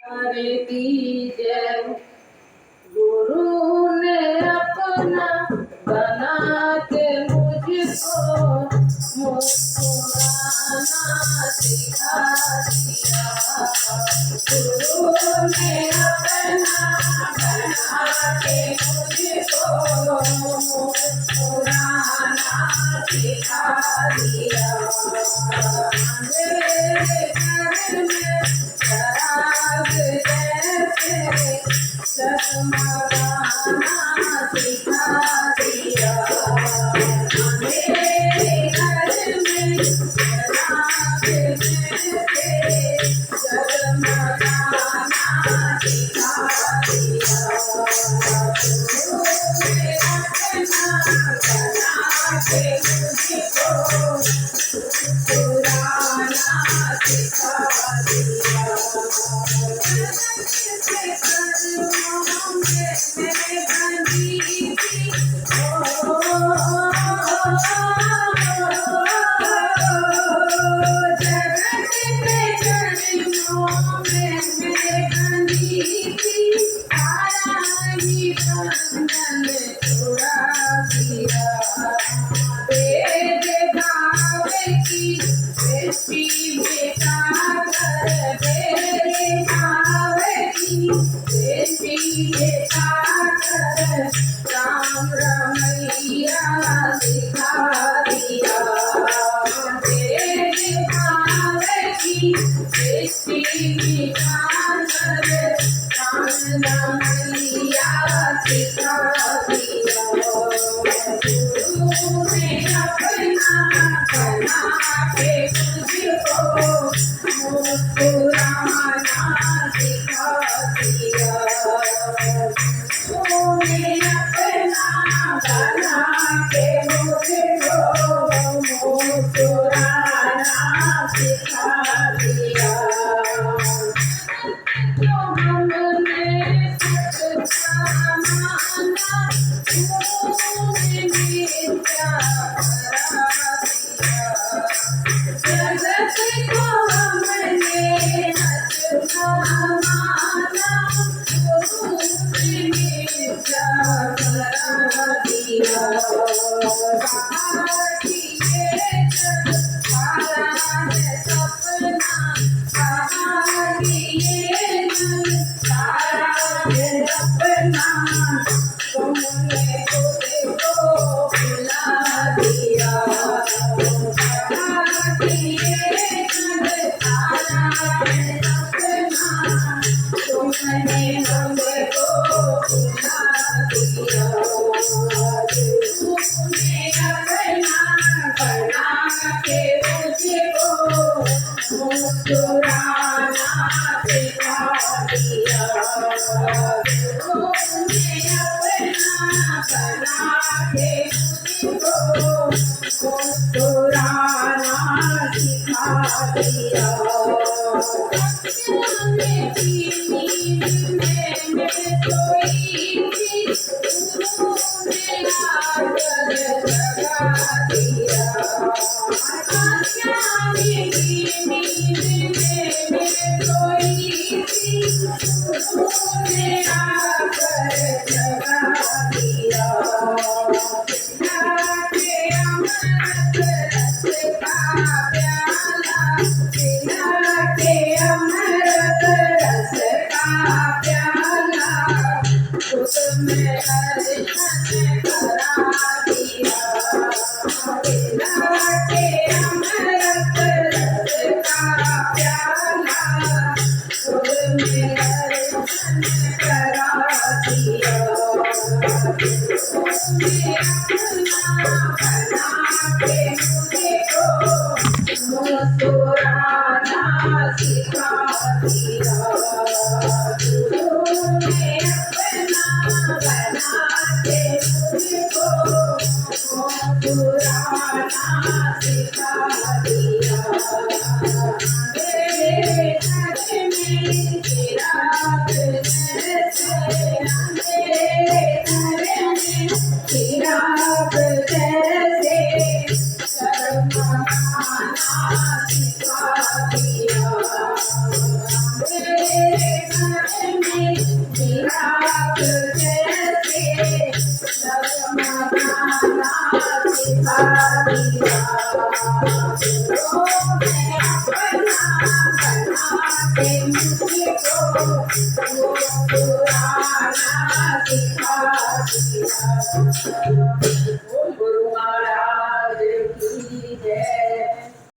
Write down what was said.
हरे की जय। गुरु ने अपना बना के मुझको मुस्कुराना सिखा दिया। गुरु ने अपना बना के मुझको मुस्कुराना सिखा दिया। मेरे घर में शराब जैसे जगमगाना सिखा दिया। मेरे घर में शराब जैसे जगमगाना सिखा दिया। गुरु ने अपना बना के मुझको पुराना सिखा दिया। मेरे बंदी थी जगत के चरणों में मेरे बंदी थी। सारा ही बंधन छुड़ा दिया। वेद भाव की सृष्टि बेटा कर वेद भाव की सृष्टि बेटा कर राम रमैया सिखा दिया। वेद भाव की सृष्टि बेटा कर राम रमैया सिखा दिया। गुरु ने अपना बना के मुझको मुस्कुराना सिखा दिया। गुरु ने अपना बना के मुझको मुस्कुराना सिखा दिया। जो हमने सच्चा माना तूने मिथ्या करा दिया। जगत को हमने सच्चा माना तूने मिथ्या करा दिया। बाहर किए जग सारा है सपना। बाहर किए जग सारा है सपना। तुमने खुद को भुला दिया। बाहर किए जग सारा है सपना। तुमने हमको भुला दिया। तुमने अपना बना के मुझको मुस्कुराना सिखा दिया। तुमने अपना बना के मुझको मुस्कुराना सिखा दिया। मैंने सोई थी तुमने आकर जगा दिया। मैंने सोई थी तुमने आकर जगा दिया। के अमृत रस का प्याला के अमृत रस का प्याला उसमें दर्शन करा दिया। के अमृत रस का प्याला उसमें दर्शन करा दिया। तुमने अपना बना के मुझको मुस्कुराना सिखा दिया। गुरु ने अपना बना के मुझको मुस्कुराना सिखा दिया। मेरे घर में चिराग जैसे मेरे घर में चिराग जैसे शर्माना सिखा दिया। मेरे सिखा दिया। रोज मैं अपना बनाते मुझको वो पुराना सिखा दिया।